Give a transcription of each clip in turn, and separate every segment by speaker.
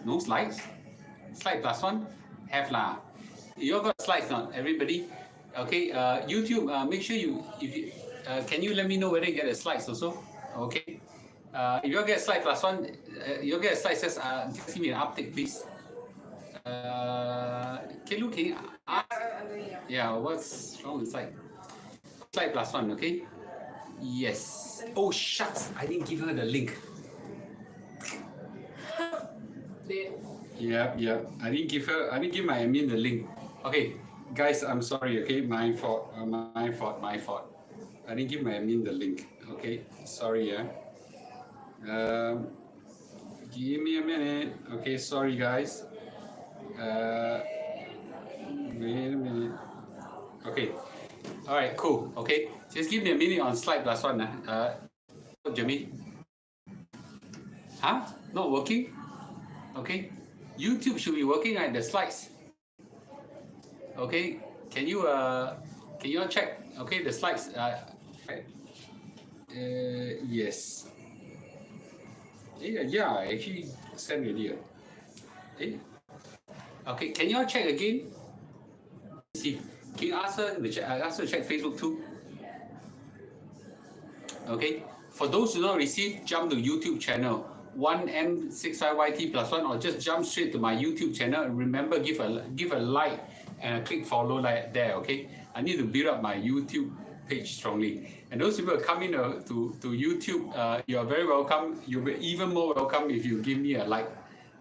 Speaker 1: No slides? Slide plus one? Have lah. You all got slides not? Everybody? Okay, YouTube, make sure can you let me know whether you get the slides also? Okay. If you all get slide plus one, you all get a slide, just give me an update, please. Can you ask? Yeah, what's wrong with slide? Slide plus one, okay? Yes. Oh, shucks, I didn't give her the link. Yeah. I didn't give my admin the link. Okay, guys, I'm sorry, okay? My fault. I didn't give my admin the link. Okay, sorry, yeah. Give me a minute. Okay, sorry, guys. Wait a minute. Okay. All right, cool. Okay, just give me a minute on slide plus one. Jimmy. Huh? Not working? Okay. YouTube should be working at the slides. Okay. Can you all check? Okay, the slides. Yes. Yeah, I actually sent it here. Okay, can you all check again? See, can you ask her to check Facebook too? Okay. For those who don't receive, jump to YouTube channel 1M65YT plus one, or just jump straight to my YouTube channel. Remember, give a like and a click follow like there. Okay. I need to build up my YouTube page strongly. And those people who come in to YouTube, you are very welcome. You'll be even more welcome if you give me a like.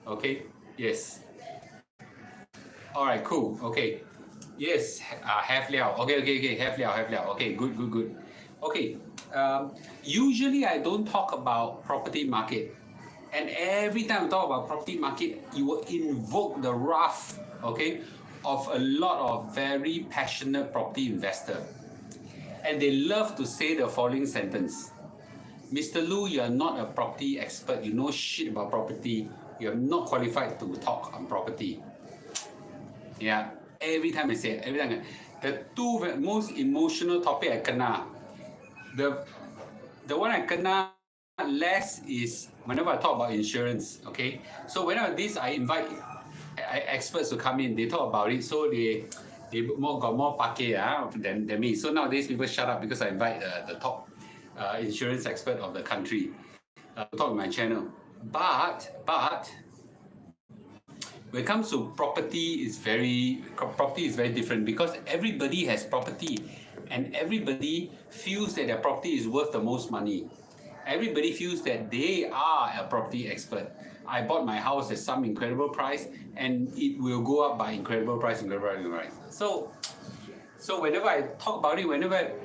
Speaker 1: Okay. Yes. All right. Cool. Okay. Yes. Have liao. Okay. Have liao. Okay. Good. Okay. Usually I don't talk about property market, and every time I talk about property market, you will invoke the wrath, okay, of a lot of very passionate property investor, and they love to say the following sentence: Mr. Lu, you are not a property expert. You know shit about property. You are not qualified to talk on property. Yeah, every time I say it, the two most emotional topic I kena. The one I kena less is whenever I talk about insurance, okay? So whenever I invite experts to come in, they talk about it, so they got more pake than me. So nowadays people shut up because I invite the top insurance expert of the country to talk on my channel. But when it comes to property, is very different, because everybody has property and everybody feels that their property is worth the most money. Everybody feels that they are a property expert. I bought my house at some incredible price and it will go up by incredible price. So whenever I talk about it,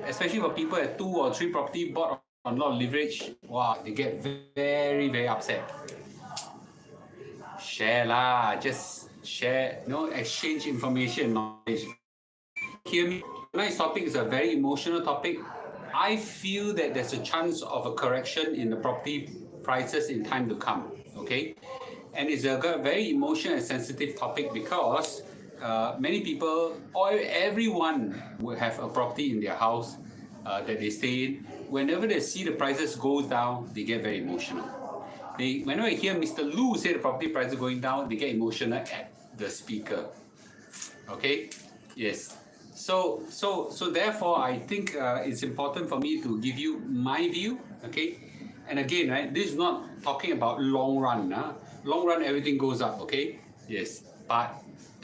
Speaker 1: especially for people at 2 or 3 property bought on a lot of leverage, wow, they get very, very upset. Share lah, just share, exchange information, knowledge. Hear me, tonight's topic is a very emotional topic. I feel that there's a chance of a correction in the property prices in time to come, okay? And it's a very emotional and sensitive topic because many people, or everyone will have a property in their house that they stay in. Whenever they see the prices go down, they get very emotional. Whenever I hear Mr. Lu say the property prices going down, they get emotional at the speaker. Okay? Yes. So therefore, I think it's important for me to give you my view. Okay? And again, right, this is not talking about long run. Long run, everything goes up. Okay? Yes. But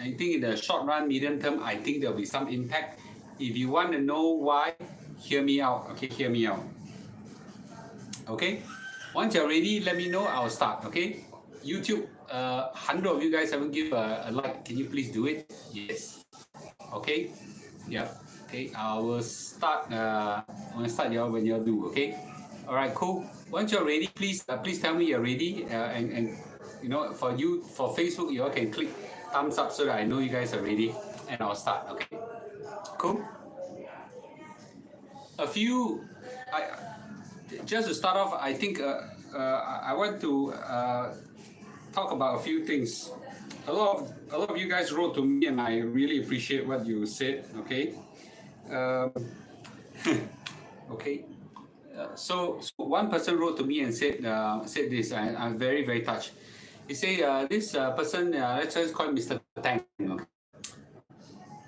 Speaker 1: I think in the short run, medium term, I think there'll be some impact. If you want to know why, hear me out. Okay? Hear me out. Okay? Once you're ready, let me know. I'll start. Okay? YouTube, 100 of you guys haven't given a like. Can you please do it? Yes. Okay? Yeah. Okay. I will start. Y'all when y'all do. Okay. All right. Cool. Once you're ready, please tell me you're ready. And for Facebook, you all can click thumbs up so that I know you guys are ready, and I'll start. Okay. Cool. Just to start off, I think I want to talk about a few things. A lot of you guys wrote to me, and I really appreciate what you said. Okay. Okay. So one person wrote to me and said this. I'm very, very touched. He say, this person, let's just call him Mr. Tang. Okay?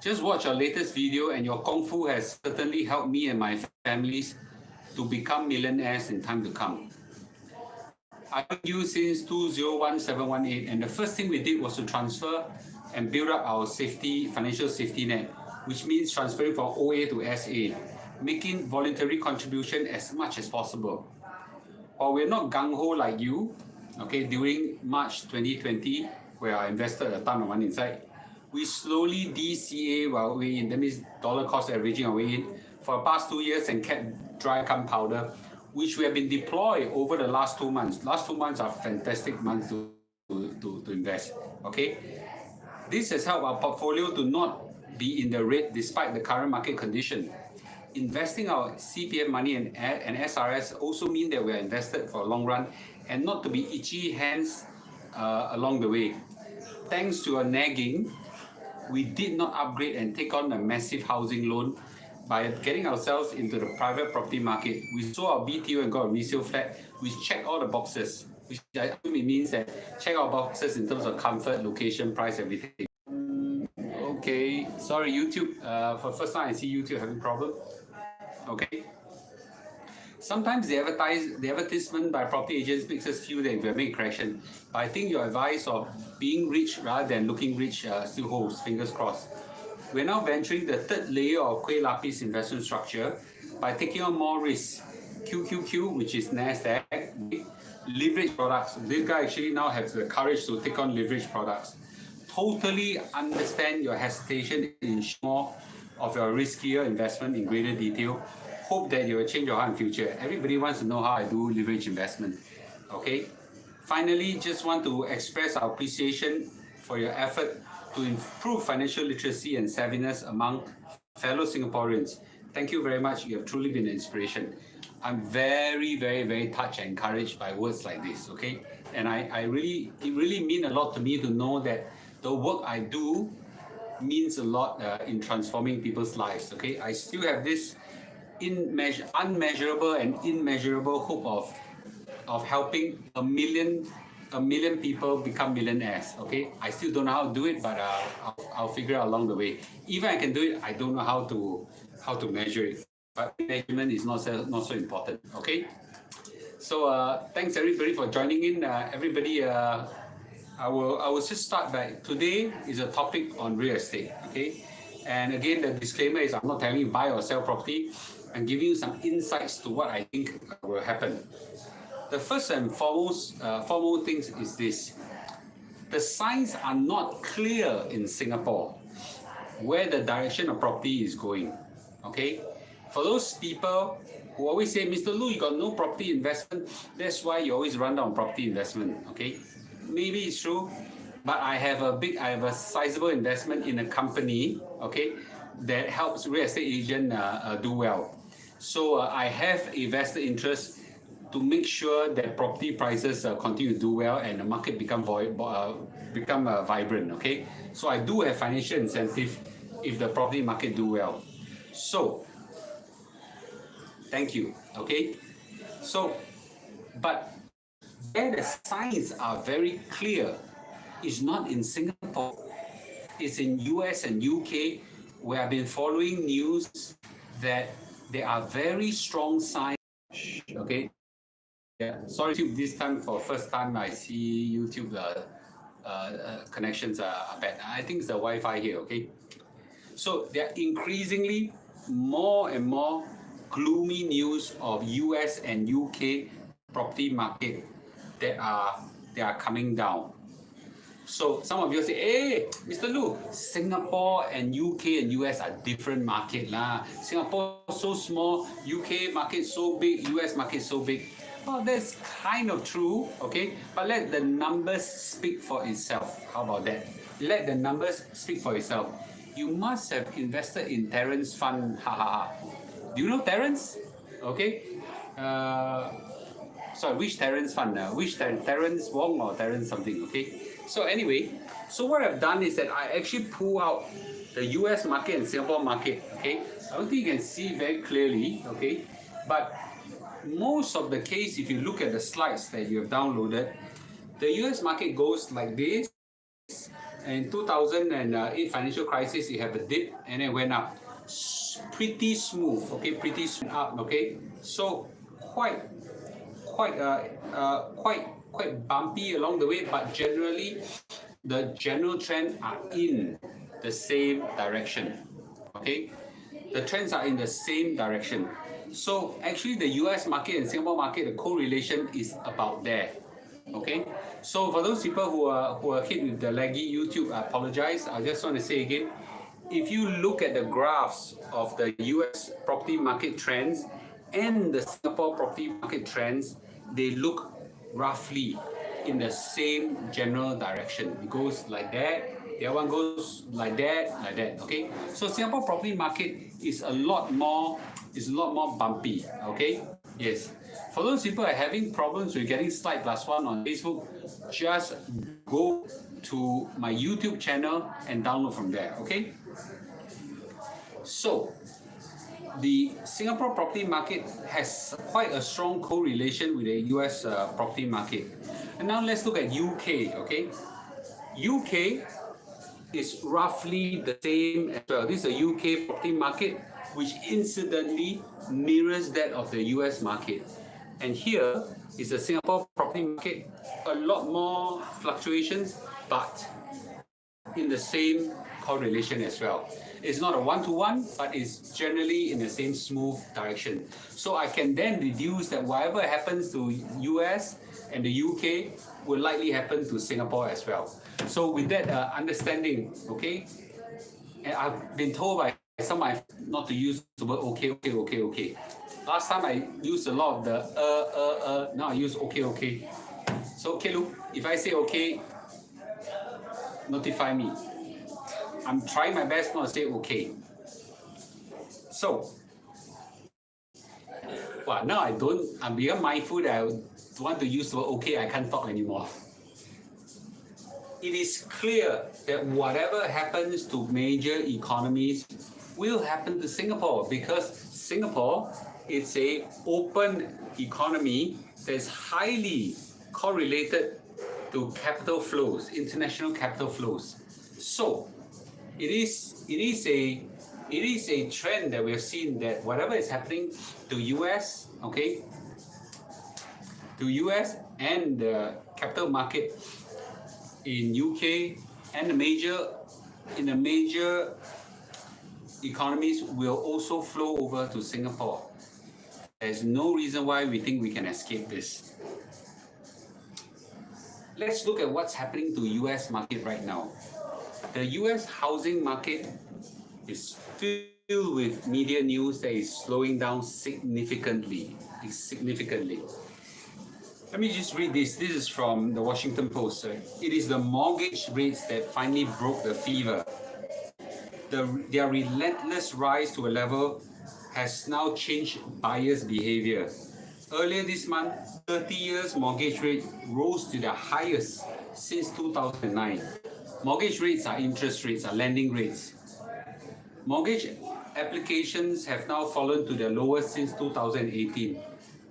Speaker 1: Just watch your latest video and your Kung Fu has certainly helped me and my families to become millionaires in time to come. I've known you since 201718, and the first thing we did was to transfer and build up our financial safety net, which means transferring from OA to SA, making voluntary contribution as much as possible. While we're not gung-ho like you, okay, during March 2020, where I invested a ton of money inside, we slowly DCA our way in, that means dollar cost averaging our way in, for the past 2 years and kept dry gunpowder, which we have been deployed over the last 2 months. Last 2 months are fantastic months to invest, okay? This has helped our portfolio to not be in the red despite the current market condition. Investing our CPF money and SRS also mean that we are invested for a long run and not to be itchy hands along the way. Thanks to our nagging, we did not upgrade and take on a massive housing loan by getting ourselves into the private property market. We sold our BTO and got a resale flat. We checked all the boxes, which I think it means that check our boxes in terms of comfort, location, price, everything. Okay, sorry YouTube, for the first time I see YouTube having problem. Okay. Sometimes the advertisement by property agents makes us feel that we are making a correction. But I think your advice of being rich rather than looking rich still holds, fingers crossed. We're now venturing the third layer of Kueh Lapis investment structure by taking on more risks. QQQ, which is NASDAQ, leverage products. This guy actually now has the courage to take on leverage products. Totally understand your hesitation in more of your riskier investment in greater detail. Hope that you will change your heart in future. Everybody wants to know how I do leverage investment. Okay. Finally, just want to express our appreciation for your effort to improve financial literacy and savviness among fellow Singaporeans. Thank you very much. You have truly been an inspiration. I'm very, very, very touched and encouraged by words like this. Okay. And it really means a lot to me to know that the work I do means a lot in transforming people's lives. Okay, I still have this unmeasurable and immeasurable hope of helping a million people become millionaires. Okay, I still don't know how to do it, but I'll figure out along the way. Even I can do it, I don't know how to measure it. But measurement is not so important. Okay, so thanks everybody for joining in. Everybody. I will just start by today is a topic on real estate, okay? And again, the disclaimer is I'm not telling you buy or sell property. I'm giving you some insights to what I think will happen. The first and foremost things is this. The signs are not clear in Singapore where the direction of property is going, okay? For those people who always say, Mr. Lu, you got no property investment, that's why you always run down property investment, okay? Maybe it's true, but I have a sizable investment in a company, okay, that helps real estate agent do well. So I have a vested interest to make sure that property prices continue to do well and the market become vibrant, okay. So I do have financial incentive if the property market do well. So thank you, okay. So, but where the signs are very clear is not in Singapore. It's in US and UK, where I've been following news that there are very strong signs. Okay. Yeah. Sorry, YouTube. This time for first time I see YouTube connections are bad. I think it's the Wi-Fi here. Okay. So there are increasingly more and more gloomy news of US and UK property market that are coming down. So some of you say, hey, Mr. Lu, Singapore and UK and US are different market lah. Singapore so small, UK market so big, US market so big. Well, that's kind of true, okay? But let the numbers speak for itself. How about that? Let the numbers speak for itself. You must have invested in Terence Fund, ha ha ha. Do you know Terence? Okay. Sorry, which Terence Fund? Which Terence Wong or Terence something? Okay. So anyway, so what I've done is that I actually pull out the US market and Singapore market. Okay. I don't think you can see very clearly. Okay. But most of the case, if you look at the slides that you have downloaded, The US market goes like this. In 2008 financial crisis, it had a dip and it went up. Pretty smooth, okay, pretty smooth up, okay. So quite, quite bumpy along the way, but generally, the general trend are in the same direction, okay. The trends are in the same direction. So actually, the US market and Singapore market, the correlation is about there. Okay, so for those people who are hit with the laggy YouTube, I apologize. I just want to say again, if you look at the graphs of the US property market trends and the Singapore property market trends, they look roughly in the same general direction. It goes like that, the other one goes like that. Okay, so Singapore property market is a lot more bumpy. Okay, yes. For those people who are having problems with getting slide plus one on Facebook, just go to my YouTube channel and download from there. Okay. So the Singapore property market has quite a strong correlation with the US property market. And now let's look at UK. Okay, UK is roughly the same as well. This is a UK property market, which incidentally mirrors that of the US market. And here is the Singapore property market, a lot more fluctuations, but in the same correlation as well. It's not a one-to-one, but it's generally in the same smooth direction. So I can then deduce that whatever happens to US and the UK will likely happen to Singapore as well. So with that understanding, okay, and I've been told by some of my not to use the word okay. Last time I used a lot of the now I use okay. So okay, look, if I say okay, notify me. I'm trying my best not to say okay. So, well, now I'm become mindful that I want to use the word okay, I can't talk anymore. It is clear that whatever happens to major economies will happen to Singapore, because Singapore is a open economy that is highly correlated to capital flows, international capital flows. So it is a trend that we've seen, that whatever is happening to US, okay, to US and the capital market in UK and the major economies will also flow over to Singapore. There's no reason why we think we can escape this. Let's look at what's happening to US market right now. The US housing market is filled with media news that is slowing down significantly. Let me just read this. This is from the Washington Post. It is the mortgage rates that finally broke the fever. Their relentless rise to a level has now changed buyers' behavior. Earlier this month, 30 years mortgage rate rose to the highest since 2009. Mortgage rates are interest rates, are lending rates. Mortgage applications have now fallen to their lowest since 2018.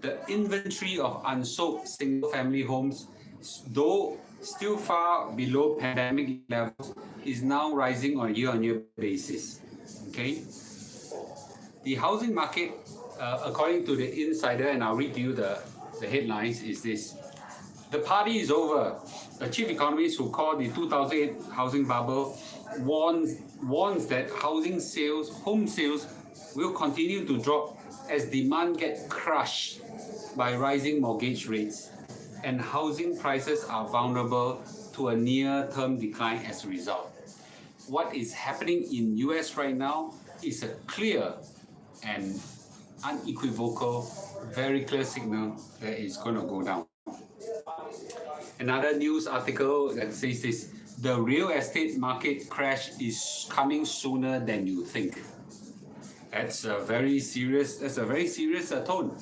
Speaker 1: The inventory of unsold single-family homes, though still far below pandemic levels, is now rising on a year-on-year basis. Okay. The housing market, according to the Insider, and I'll read to you the headlines, is this. The party is over. The chief economist who called the 2008 housing bubble warns that home sales will continue to drop as demand gets crushed by rising mortgage rates, and housing prices are vulnerable to a near-term decline as a result. What is happening in US right now is a clear and unequivocal, very clear signal that it's going to go down. Another news article that says this: the real estate market crash is coming sooner than you think. That's a very serious tone.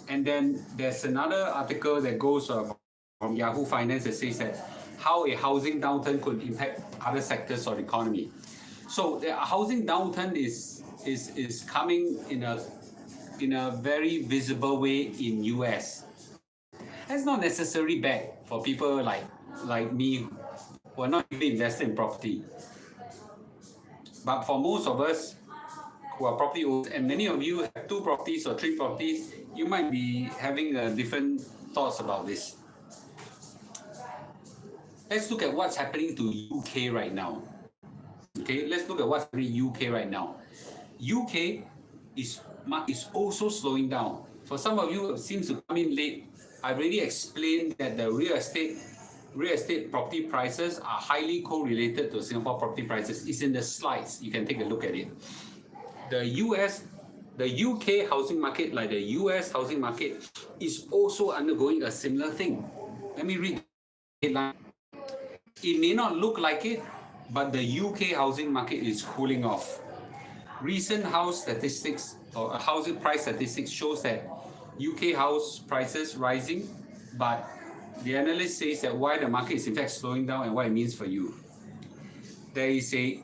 Speaker 1: And then there's another article that goes from Yahoo Finance that says that how a housing downturn could impact other sectors of the economy. So the housing downturn is coming in a very visible way in US. That's not necessarily bad for people like me who are not even invested in property. But for most of us who are property owners, and many of you have 2 properties or 3 properties, you might be having different thoughts about this. Let's look at what's happening to UK right now. Okay, let's look at what's happening in UK right now. UK is also slowing down. For some of you, it seems to come in late. I've already explained that the real estate property prices are highly correlated to Singapore property prices. It's in the slides. You can take a look at it. The UK housing market, like the US housing market, is also undergoing a similar thing. Let me read the headline. It may not look like it, but the UK housing market is cooling off. Recent house statistics or housing price statistics shows that UK house prices rising, but the analyst says that why the market is in fact slowing down and what it means for you. There is a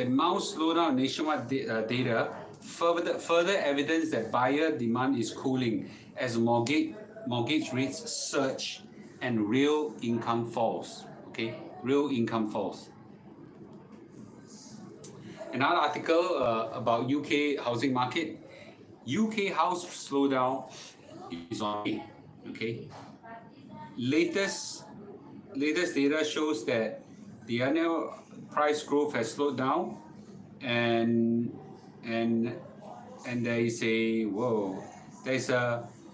Speaker 1: mild slowdown in nationwide data, further evidence that buyer demand is cooling as mortgage rates surge and real income falls. Okay, real income falls. Another article about UK housing market. UK house slowdown is on me. Okay. Latest data shows that the annual price growth has slowed down, and there is a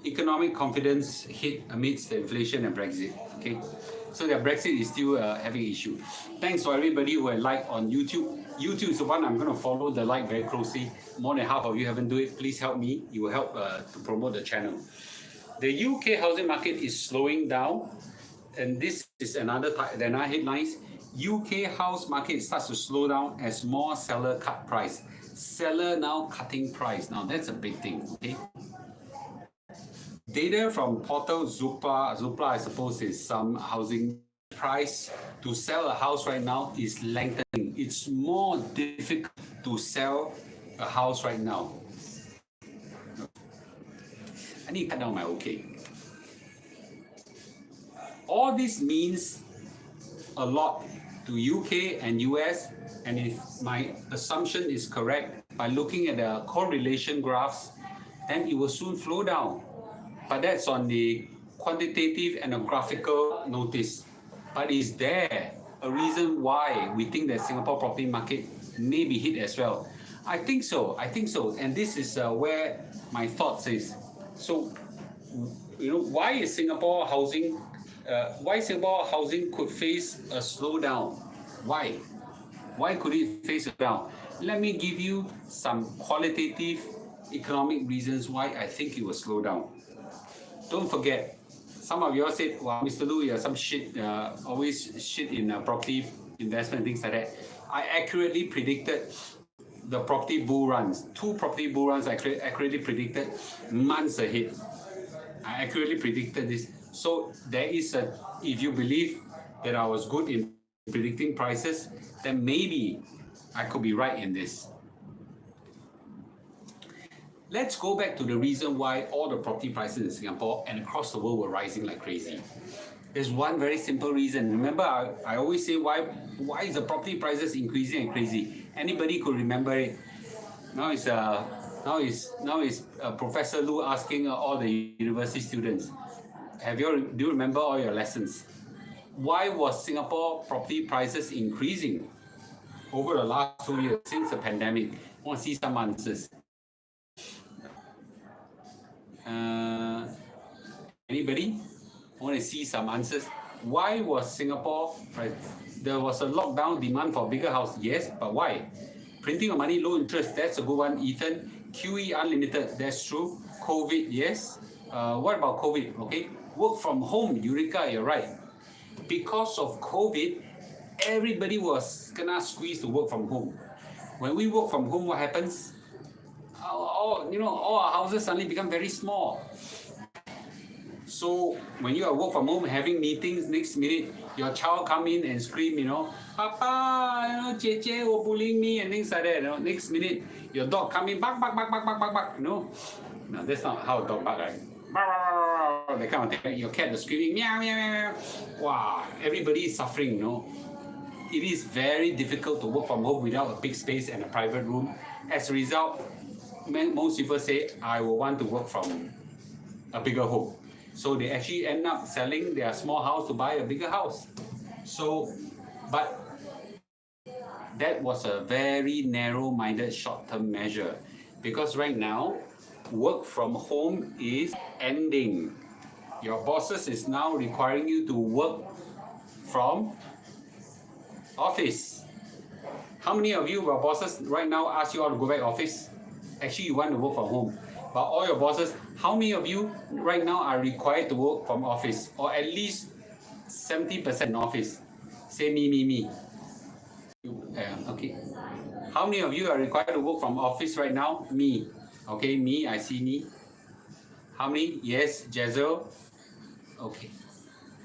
Speaker 1: economic confidence hit amidst the inflation and Brexit. Okay, so the Brexit is still having issue. Thanks for everybody who had liked on YouTube. YouTube is the one I'm going to follow the like very closely. More than half of you haven't done it. Please help me. You will help to promote the channel. The UK housing market is slowing down, and this is another headlines. UK house market starts to slow down as more seller cut price. Seller now cutting price. Now that's a big thing. Okay. Data from portal Zoopla I suppose is some housing price to sell a house right now is lengthening. It's more difficult to sell a house right now. I need to cut down my okay. All this means a lot to UK and US, and if my assumption is correct, by looking at the correlation graphs, then it will soon flow down. But that's on the quantitative and a graphical notice. But is there a reason why we think that Singapore property market may be hit as well? I think so. And this is where my thoughts is. So, why is Singapore housing could face a slowdown? Why? Why could it face a slowdown? Let me give you some qualitative economic reasons why I think it will slow down. Don't forget, some of you all said, "Wow, Mr. Lu, you're some shit, always shit in property investment, things like that." I accurately predicted the property bull runs. 2 property bull runs I accurately predicted months ahead. I accurately predicted this. So there is if you believe that I was good in predicting prices, then maybe I could be right in this. Let's go back to the reason why all the property prices in Singapore and across the world were rising like crazy. There's one very simple reason. Remember, I always say why is the property prices increasing and crazy? Anybody could remember it? Now is Professor Lu asking all the university students. Do you remember all your lessons? Why was Singapore property prices increasing over the last 2 years since the pandemic? I want to see some answers. Anybody? I want to see some answers. Why was Singapore, there was a lockdown, demand for bigger house? Yes, but why? Printing of money, low interest, that's a good one. Ethan, QE unlimited, that's true. COVID, yes. What about COVID? Okay, work from home, Eureka, you're right. Because of COVID, everybody was gonna squeeze to work from home. When we work from home, what happens? All our houses suddenly become very small. So when you are work from home having meetings, next minute your child come in and scream, Papa, Jie was bullying me and things like that. Next minute your dog come in, bark, bark, bark, bark, bark, bark, bark. No, that's not how a dog bark, right? that kind of thing. Your cat is screaming, meow, meow, meow. Wow, everybody is suffering, It is very difficult to work from home without a big space and a private room. As a result, most people say, I will want to work from a bigger home. So they actually end up selling their small house to buy a bigger house. So, but that was a very narrow-minded short-term measure, because right now, work from home is ending. Your bosses is now requiring you to work from office. How many of you, your bosses right now ask you all to go back office? Actually, you want to work from home. But all your bosses, how many of you right now are required to work from office? Or at least 70% in office? Say me. Okay. How many of you are required to work from office right now? Me. Okay, me, I see me. How many? Yes, Jezzel. Okay.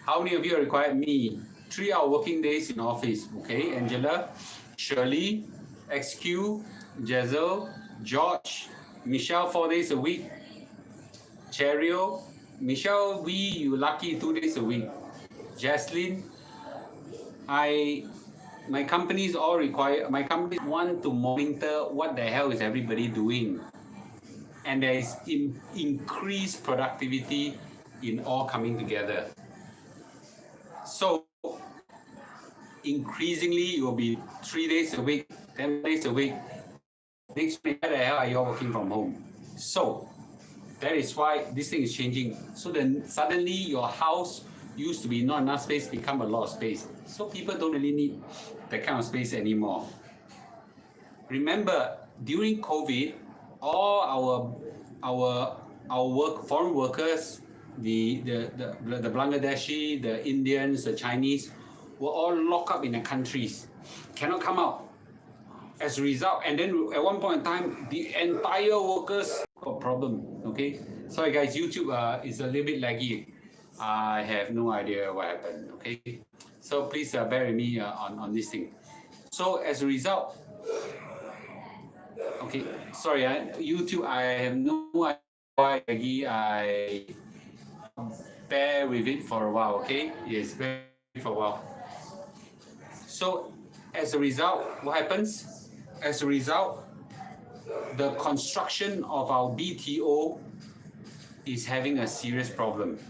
Speaker 1: How many of you are required? Me. 3-hour working days in office. Okay, Angela, Shirley, XQ, Jezzel, George, Michelle, 4 days a week. Cherio, Michelle, you lucky 2 days a week. Jaslyn, my companies want to monitor what the hell is everybody doing. And there is increased productivity in all coming together. So, increasingly, it will be 3 days a week, 10 days a week. Next week, where the hell are you all working from home? So, that is why this thing is changing. So then suddenly your house used to be not enough space, become a lot of space. So people don't really need that kind of space anymore. Remember, during COVID, all our foreign workers, the Bangladeshi, the Indians, the Chinese, were all locked up in their countries, cannot come out. As a result, and then at one point in time, the entire workers got a problem. Okay, sorry guys, YouTube is a little bit laggy. I have no idea what happened. Okay, so please bear with me on this thing. So as a result, okay, sorry, YouTube, I have no idea why laggy. I bear with it for a while. Okay, yes, bear with it for a while. So as a result, what happens? As a result, the construction of our BTO is having a serious problem.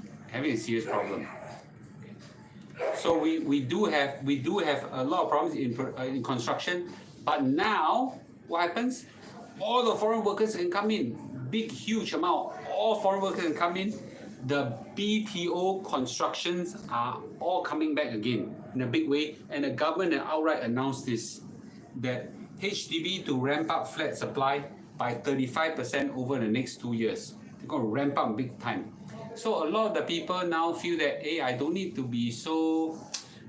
Speaker 1: So we do have a lot of problems in construction. But now, what happens? All the foreign workers can come in, big, huge amount. All foreign workers can come in. The BTO constructions are all coming back again in a big way, and the government outright announced this, that HDB to ramp up flat supply by 35% over the next 2 years. They're going to ramp up big time. So a lot of the people now feel that, hey, I don't need to be so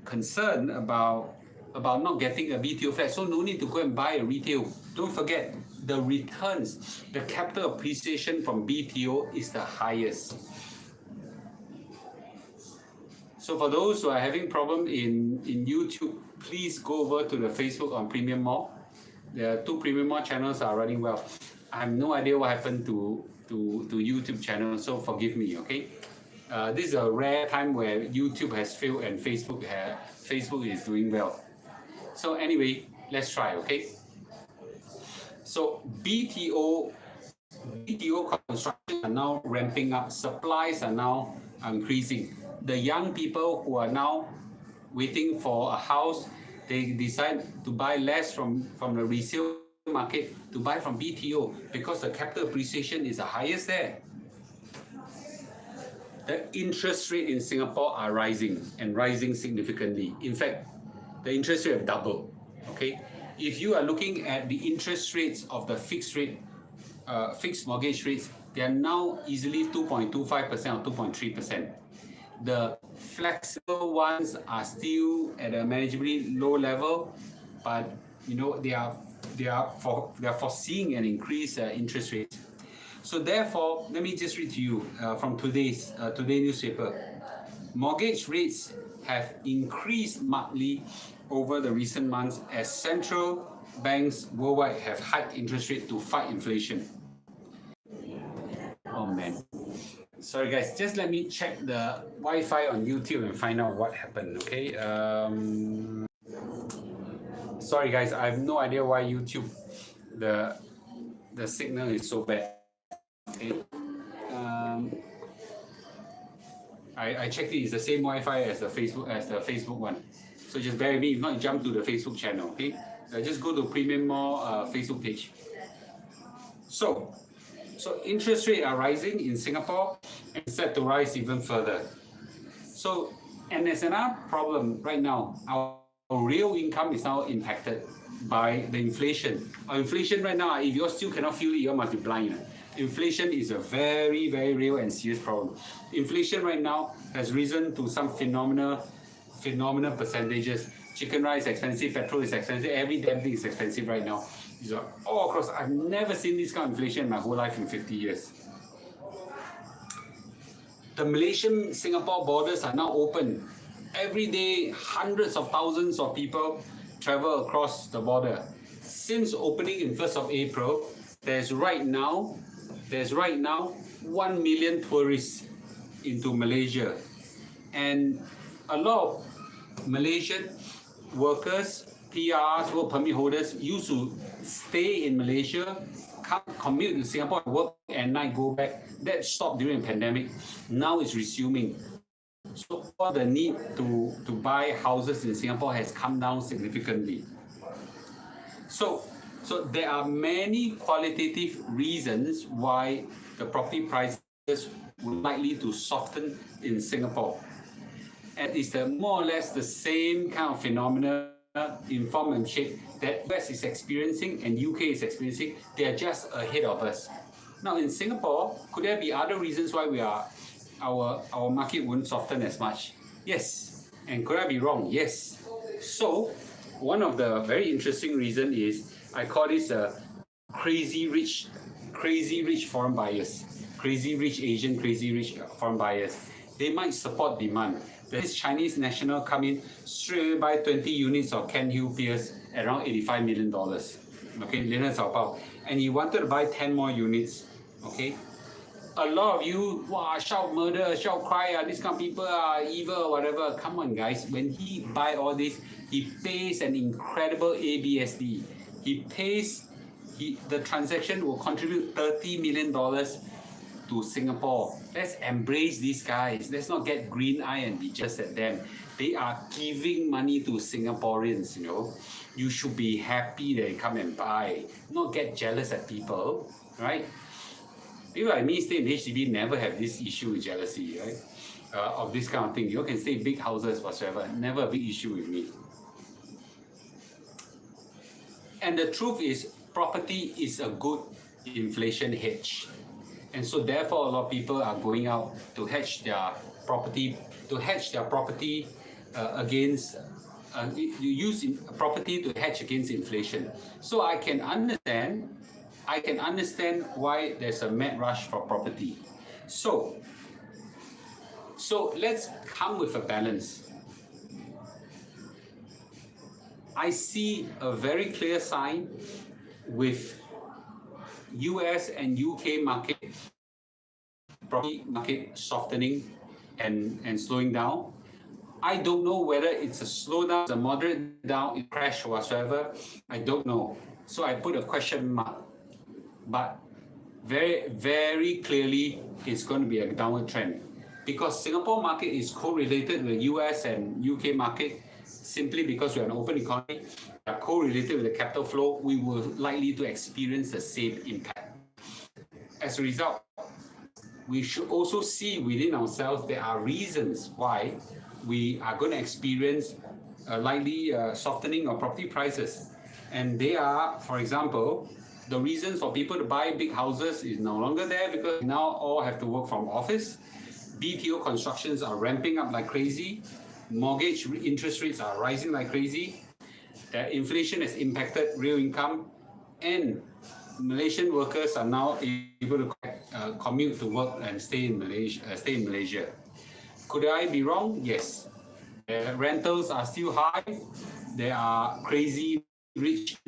Speaker 1: concerned about not getting a BTO flat, so no need to go and buy a retail. Don't forget, the returns, the capital appreciation from BTO is the highest. So for those who are having problem in YouTube, please go over to the Facebook on Premium Mall. The 2 Premium Mall channels are running well. I have no idea what happened to YouTube channel, so forgive me, okay? This is a rare time where YouTube has failed and Facebook is doing well. So anyway, let's try, okay? So BTO construction are now ramping up, supplies are now increasing. The young people who are now waiting for a house, they decide to buy less from the resale market to buy from BTO because the capital appreciation is the highest there. The interest rate in Singapore are rising and rising significantly. In fact, the interest rate have doubled. Okay, if you are looking at the interest rates of the fixed mortgage rates, they are now easily 2.25% or 2.3%. The flexible ones are still at a manageably low level, but they are foreseeing an increased interest rate. So therefore, let me just read to you from today's newspaper. Mortgage rates have increased markedly over the recent months as central banks worldwide have hiked interest rate to fight inflation. Oh man. Sorry guys, just let me check the Wi-Fi on YouTube and find out what happened, okay? Sorry guys, I have no idea why YouTube, the signal is so bad, okay? I checked it, it's the same Wi-Fi as the Facebook one. So just bear with me, if not jump to the Facebook channel, okay? Just go to Premium Mall Facebook page. So interest rates are rising in Singapore and set to rise even further. So, and there's another problem right now. Our real income is now impacted by the inflation. Our inflation right now, if you still cannot feel it, you must be blind. Inflation is a very, very real and serious problem. Inflation right now has risen to some phenomenal percentages. Chicken rice is expensive, petrol is expensive, every damn thing is expensive right now. These are all across. I've never seen this kind of inflation in my whole life in 50 years. The Malaysian-Singapore borders are now open. Every day, hundreds of thousands of people travel across the border. Since opening in 1st of April, there's right now 1 million tourists into Malaysia. And a lot of Malaysian workers, PRs, work permit holders used to stay in Malaysia, come commute to Singapore, work at night, go back. That stopped during the pandemic. Now it's resuming. So all the need to buy houses in Singapore has come down significantly. So there are many qualitative reasons why the property prices will likely to soften in Singapore. And it's more or less the same kind of phenomena in form and shape that US is experiencing and UK is experiencing. They are just ahead of us. Now in Singapore, could there be other reasons why our market wouldn't soften as much? Yes. And could I be wrong? Yes. So one of the very interesting reasons is, I call this crazy rich foreign buyers, crazy rich Asian, crazy rich foreign buyers. They might support demand. This Chinese national come in, straight away buy 20 units of Ken Hill Pierce at around $85 million. Okay, Lina Cao Pao. And he wanted to buy 10 more units. Okay. A lot of you, wow, shout murder, shout cry, this kind of people are evil or whatever. Come on, guys. When he buy all this, he pays an incredible ABSD. The transaction will contribute $30 million to Singapore. Let's embrace these guys. Let's not get green eye and be just at them. They are giving money to Singaporeans, you know. You should be happy that they come and buy, not get jealous at people, right? People like me stay in HDB never have this issue with jealousy, right? Of this kind of thing. You can stay in big houses whatsoever, never a big issue with me. And the truth is, property is a good inflation hedge. And so therefore, a lot of people are going out to hedge their property, against, you use property to hedge against inflation. So I can understand why there's a mad rush for property. So let's come with a balance. I see a very clear sign with US and UK property market softening and slowing down. I don't know whether it's a slowdown, a moderate down, a crash whatsoever. I don't know. So I put a question mark. But very, very clearly, it's going to be a downward trend. Because Singapore market is correlated with the US and UK market, simply because we're an open economy, we are correlated with the capital flow, we will likely to experience the same impact. As a result, we should also see within ourselves there are reasons why we are going to experience a likely softening of property prices. And they are, for example, the reasons for people to buy big houses is no longer there because now all have to work from office. BTO constructions are ramping up like crazy. Mortgage interest rates are rising like crazy. Inflation has impacted real income, and Malaysian workers are now able to commute to work and stay in Malaysia. Could I be wrong? Yes. Rentals are still high. There are crazy rich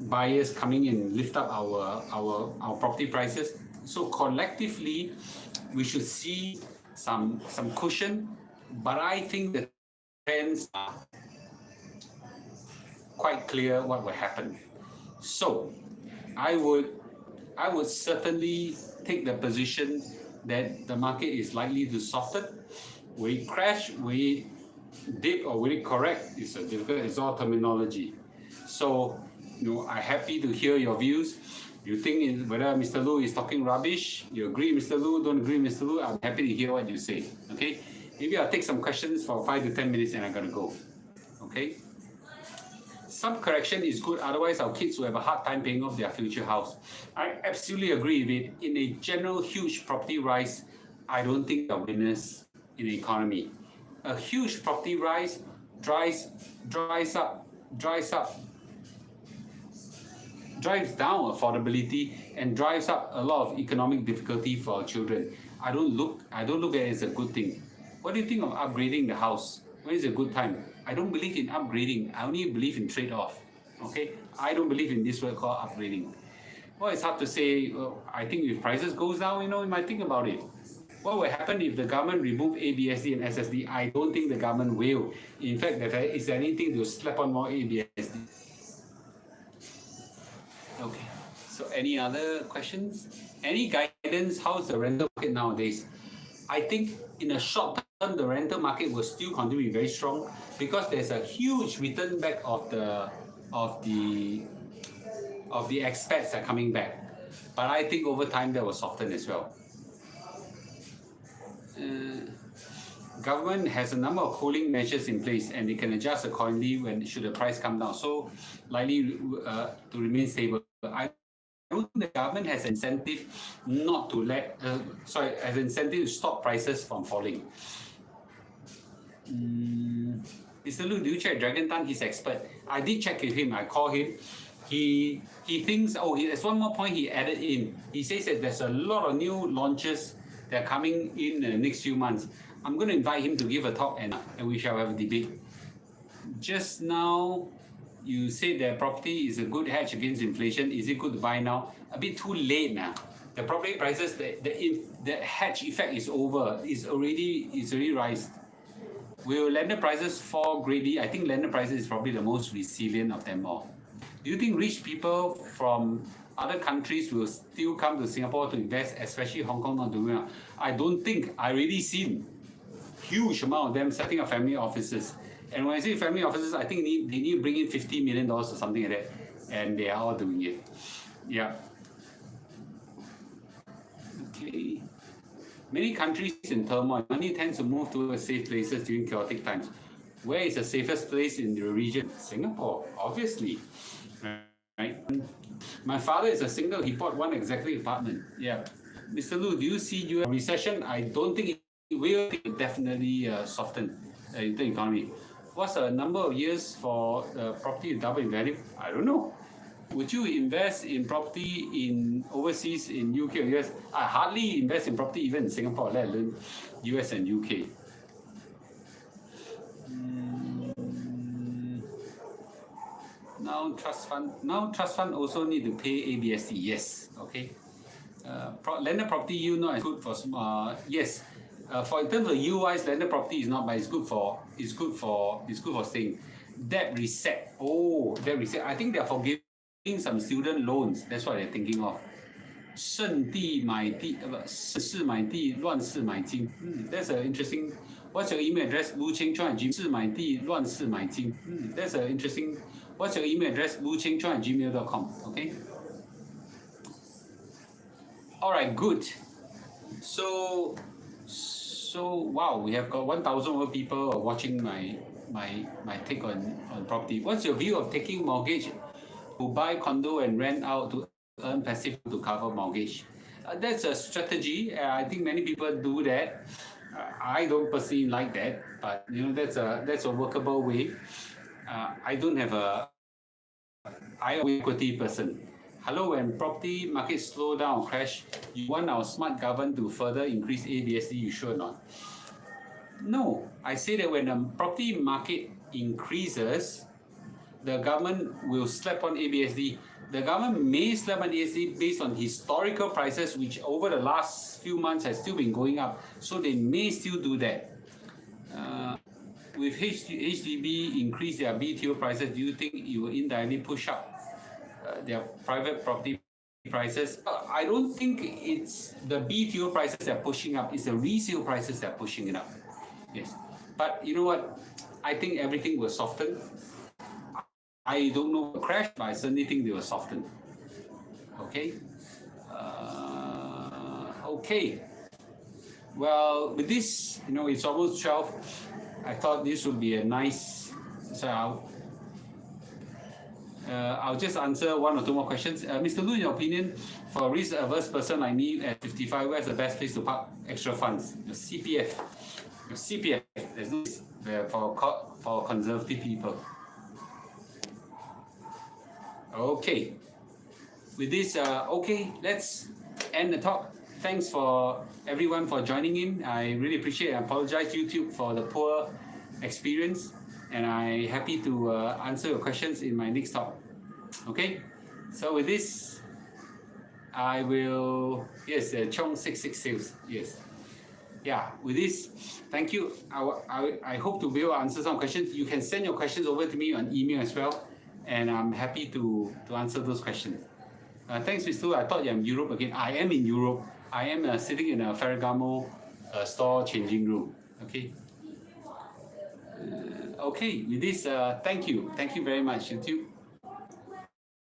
Speaker 1: buyers coming in, lift up our property prices. So collectively, we should see some cushion, but I think the trends are quite clear what will happen. So I would certainly take the position that the market is likely to soften. Will it crash? Will it dip, or will it correct? It's a difficult. It's all terminology. So, I'm happy to hear your views. You think whether Mr. Lu is talking rubbish? You agree, Mr. Lu? Don't agree, Mr. Lu? I'm happy to hear what you say. Okay. Maybe I'll take some questions for 5 to 10 minutes, and I'm gonna go. Okay. Some correction is good, otherwise our kids will have a hard time paying off their future house. I absolutely agree with it. In a general huge property rise, I don't think they're winners in the economy. A huge property rise drives down affordability and drives up a lot of economic difficulty for our children. I don't look at it as a good thing. What do you think of upgrading the house? When is a good time? I don't believe in upgrading. I only believe in trade-off. Okay? I don't believe in this word called upgrading. Well, it's hard to say. I think if prices goes down, you might think about it. What will happen if the government remove ABSD and SSD? I don't think the government will. In fact, is there anything to slap on more ABSD? Okay. So any other questions? Any guidance? How's the rental market nowadays? I think in a short term, the rental market will still continue to be very strong because there's a huge return back of the expats that are coming back. But I think over time that will soften as well. Government has a number of cooling measures in place and they can adjust accordingly when should the price come down. So likely to remain stable. I don't think the government has incentive not to has incentive to stop prices from falling. Mr. Lu, do you check Dragon Tan? He's expert. I did check with him. I called him. He thinks, there's one more point he added in. He says that there's a lot of new launches that are coming in the next few months. I'm going to invite him to give a talk and we shall have a debate. Just now, you said that property is a good hedge against inflation. Is it good to buy now? A bit too late now. The property prices, the hedge effect is over. It's already rised. Will landed prices fall greatly? I think landed prices is probably the most resilient of them all. Do you think rich people from other countries will still come to Singapore to invest, especially Hong Kong not doing well? I don't think. I already seen huge amount of them setting up family offices. And when I say family offices, I think they need to bring in $50 million or something like that. And they are all doing it. Yeah. Okay. Many countries in turmoil. Money tends to move towards safe places during chaotic times. Where is the safest place in the region? Singapore, obviously. Right? My father is a single. He bought one exactly apartment. Yeah. Mr. Lu, do you see US recession? I don't think it will. Definitely soften the economy. What's the number of years for property to double in value? I don't know. Would you invest in property in overseas in UK or US? I hardly invest in property even in Singapore, let alone US and UK. Now trust fund also need to pay ABSD. Yes. Okay. Landed property yield not as good for yes. For in terms of yield-wise, landed property is not, but it's good for staying. Debt reset. Debt reset. I think they're forgiving some student loans. That's what they're thinking of. 盛地买地，盛世买地，乱世买金。That's an interesting. What's your email address? luqingchuan@gmail.com. 盛买地，乱世买金。That's an interesting. What's your email address? luqingchuan@gmail.com. Okay. All right. Good. So wow, we have got 1,000 over people watching my take on property. What's your view of taking mortgage to buy condo and rent out to earn passive to cover mortgage? That's a strategy. I think many people do that. I don't personally like that, but that's a workable way. I'm an equity person. Hello, when property market slow down or crash, you want our smart government to further increase ABSD, you sure or not? No, I say that when the property market increases, the government will slap on ABSD. The government may slap on ABSD based on historical prices, which over the last few months has still been going up. So they may still do that. With HDB increase their BTO prices, do you think it will indirectly push up their private property prices? I don't think it's the BTO prices that are pushing up, it's the resale prices that are pushing it up. Yes. But you know what? I think everything will soften. I don't know what crash, but I certainly think they will soften. Okay? Okay. Well, with this, it's almost 12. I thought this would be a nice. So I'll just answer one or two more questions. Mr. Lu, in your opinion, for a risk-averse person like me at 55, where's the best place to park extra funds? Your CPF. Your CPF. There's no for conservative people. Okay. With this, okay, let's end the talk. Thanks for everyone for joining in. I really appreciate it. I apologize, YouTube, for the poor experience. And I'm happy to answer your questions in my next talk. Okay? So with this, I will, yes, Chong 66 sales, yes. Yeah, with this, thank you. I hope to be able to answer some questions. You can send your questions over to me on email as well. And I'm happy to answer those questions. Thanks, Mr. Lu. I thought you're in Europe again. I am in Europe. I am sitting in a Ferragamo store changing room. Okay. Okay, with this, thank you. Thank you very much, YouTube.